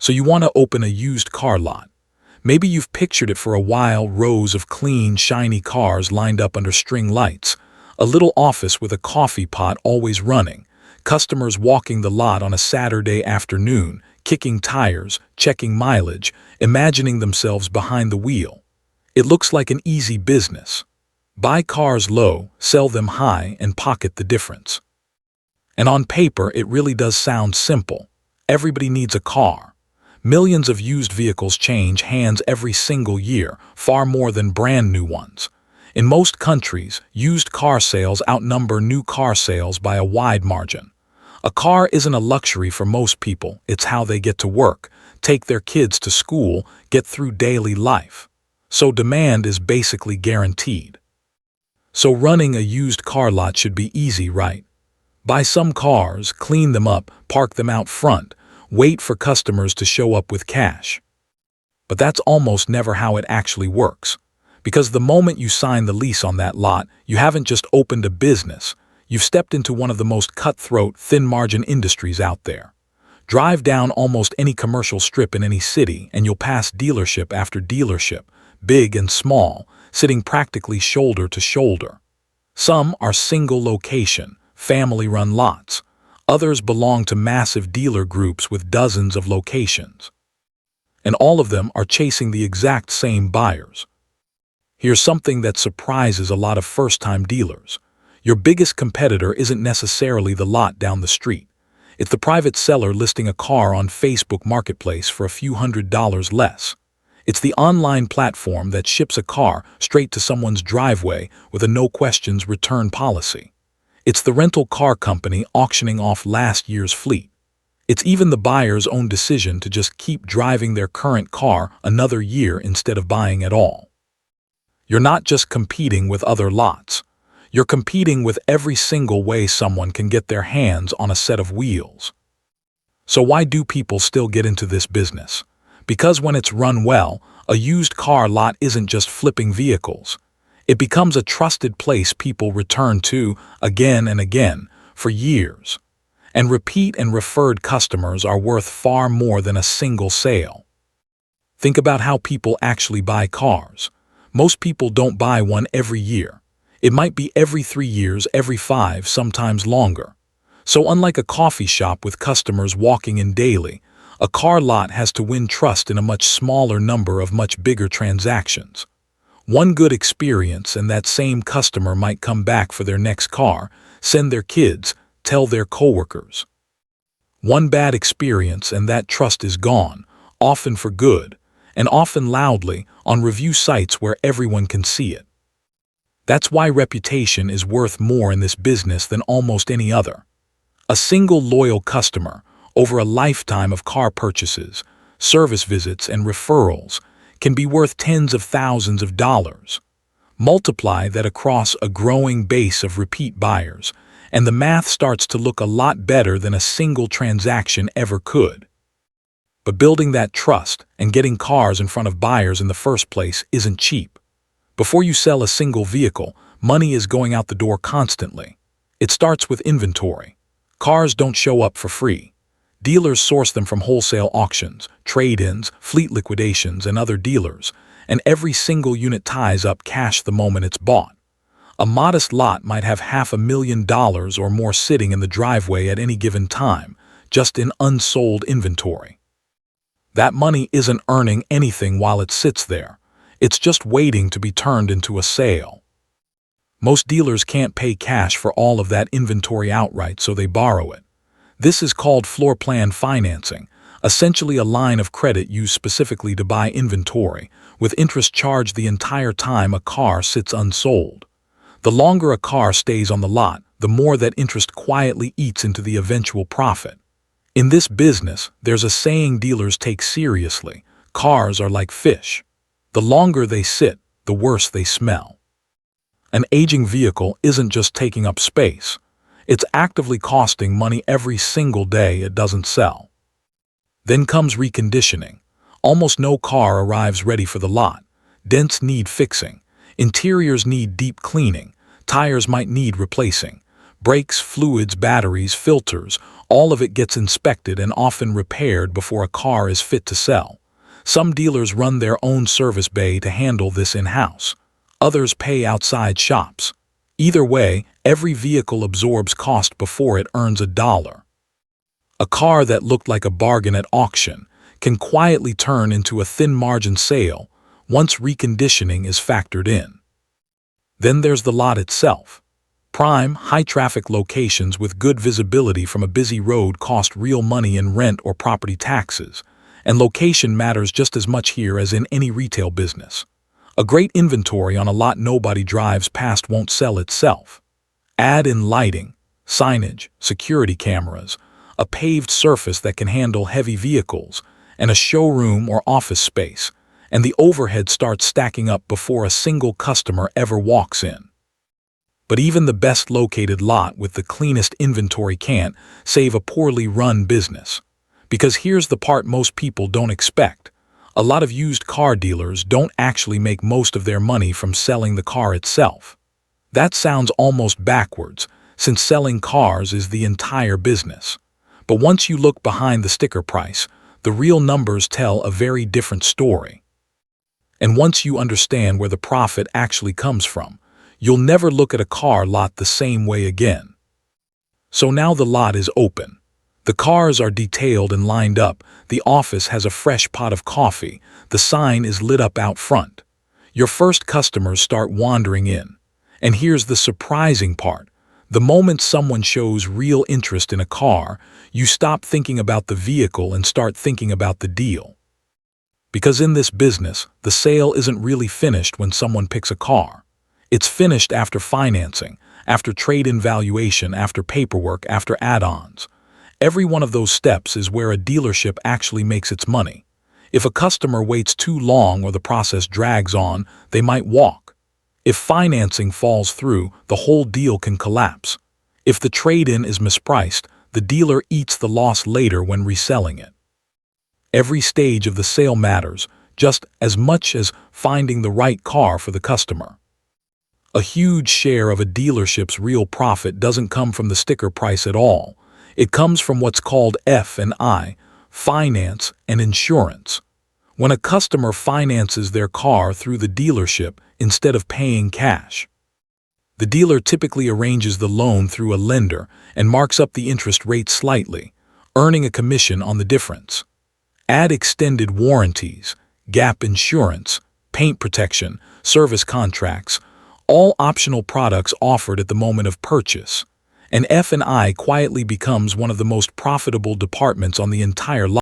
So you want to open a used car lot. Maybe you've pictured it for a while, rows of clean, shiny cars lined up under string lights, a little office with a coffee pot always running, customers walking the lot on a Saturday afternoon, kicking tires, checking mileage, imagining themselves behind the wheel. It looks like an easy business. Buy cars low, sell them high, and pocket the difference. And on paper, it really does sound simple. Everybody needs a car. Millions of used vehicles change hands every single year, far more than brand new ones. In most countries, used car sales outnumber new car sales by a wide margin. A car isn't a luxury for most people, it's how they get to work, take their kids to school, get through daily life. So demand is basically guaranteed. So running a used car lot should be easy, right? Buy some cars, clean them up, park them out front, wait for customers to show up with cash. But that's almost never how it actually works. Because the moment you sign the lease on that lot, you haven't just opened a business, you've stepped into one of the most cutthroat, thin-margin industries out there. Drive down almost any commercial strip in any city and you'll pass dealership after dealership, big and small, sitting practically shoulder to shoulder. Some are single-location, family-run lots. Others belong to massive dealer groups with dozens of locations. And all of them are chasing the exact same buyers. Here's something that surprises a lot of first-time dealers. Your biggest competitor isn't necessarily the lot down the street. It's the private seller listing a car on Facebook Marketplace for a few $100s less. It's the online platform that ships a car straight to someone's driveway with a no-questions return policy. It's the rental car company auctioning off last year's fleet. It's even the buyer's own decision to just keep driving their current car another year instead of buying at all. You're not just competing with other lots. You're competing with every single way someone can get their hands on a set of wheels. So why do people still get into this business? Because when it's run well, a used car lot isn't just flipping vehicles. It becomes a trusted place people return to again and again for years. And repeat and referred customers are worth far more than a single sale. Think about how people actually buy cars. Most people don't buy one every year. It might be every 3 years, every 5, sometimes longer. So unlike a coffee shop with customers walking in daily, a car lot has to win trust in a much smaller number of much bigger transactions. One good experience and that same customer might come back for their next car, send their kids, tell their coworkers. One bad experience and that trust is gone, often for good, and often loudly on review sites where everyone can see it. That's why reputation is worth more in this business than almost any other. A single loyal customer, over a lifetime of car purchases, service visits, and referrals, can be worth tens of thousands of dollars. Multiply that across a growing base of repeat buyers, and the math starts to look a lot better than a single transaction ever could. But building that trust and getting cars in front of buyers in the first place isn't cheap. Before you sell a single vehicle, money is going out the door constantly. It starts with inventory. Cars don't show up for free. Dealers source them from wholesale auctions, trade-ins, fleet liquidations, and other dealers, and every single unit ties up cash the moment it's bought. A modest lot might have $500,000 or more sitting in the driveway at any given time, just in unsold inventory. That money isn't earning anything while it sits there. It's just waiting to be turned into a sale. Most dealers can't pay cash for all of that inventory outright, so they borrow it. This is called floor plan financing, essentially a line of credit used specifically to buy inventory, with interest charged the entire time a car sits unsold. The longer a car stays on the lot, the more that interest quietly eats into the eventual profit. In this business, there's a saying dealers take seriously: cars are like fish. The longer they sit, the worse they smell. An aging vehicle isn't just taking up space. It's actively costing money every single day it doesn't sell. Then comes reconditioning. Almost no car arrives ready for the lot. Dents need fixing. Interiors need deep cleaning. Tires might need replacing. Brakes, fluids, batteries, filters, all of it gets inspected and often repaired before a car is fit to sell. Some dealers run their own service bay to handle this in-house. Others pay outside shops. Either way, every vehicle absorbs cost before it earns a dollar. A car that looked like a bargain at auction can quietly turn into a thin-margin sale once reconditioning is factored in. Then there's the lot itself. Prime, high-traffic locations with good visibility from a busy road cost real money in rent or property taxes, and location matters just as much here as in any retail business. A great inventory on a lot nobody drives past won't sell itself. Add in lighting, signage, security cameras, a paved surface that can handle heavy vehicles, and a showroom or office space, and the overhead starts stacking up before a single customer ever walks in. But even the best located lot with the cleanest inventory can't save a poorly run business. Because here's the part most people don't expect. A lot of used car dealers don't actually make most of their money from selling the car itself. That sounds almost backwards, since selling cars is the entire business. But once you look behind the sticker price, the real numbers tell a very different story. And once you understand where the profit actually comes from, you'll never look at a car lot the same way again. So now the lot is open. The cars are detailed and lined up, the office has a fresh pot of coffee, the sign is lit up out front. Your first customers start wandering in. And here's the surprising part. The moment someone shows real interest in a car, you stop thinking about the vehicle and start thinking about the deal. Because in this business, the sale isn't really finished when someone picks a car. It's finished after financing, after trade-in valuation, after paperwork, after add-ons. Every one of those steps is where a dealership actually makes its money. If a customer waits too long or the process drags on, they might walk. If financing falls through, the whole deal can collapse. If the trade-in is mispriced, the dealer eats the loss later when reselling it. Every stage of the sale matters, just as much as finding the right car for the customer. A huge share of a dealership's real profit doesn't come from the sticker price at all. It comes from what's called F&I, finance and insurance. When a customer finances their car through the dealership instead of paying cash, the dealer typically arranges the loan through a lender and marks up the interest rate slightly, earning a commission on the difference. Add extended warranties, gap insurance, paint protection, service contracts, all optional products offered at the moment of purchase, and F&I quietly becomes one of the most profitable departments on the entire lot.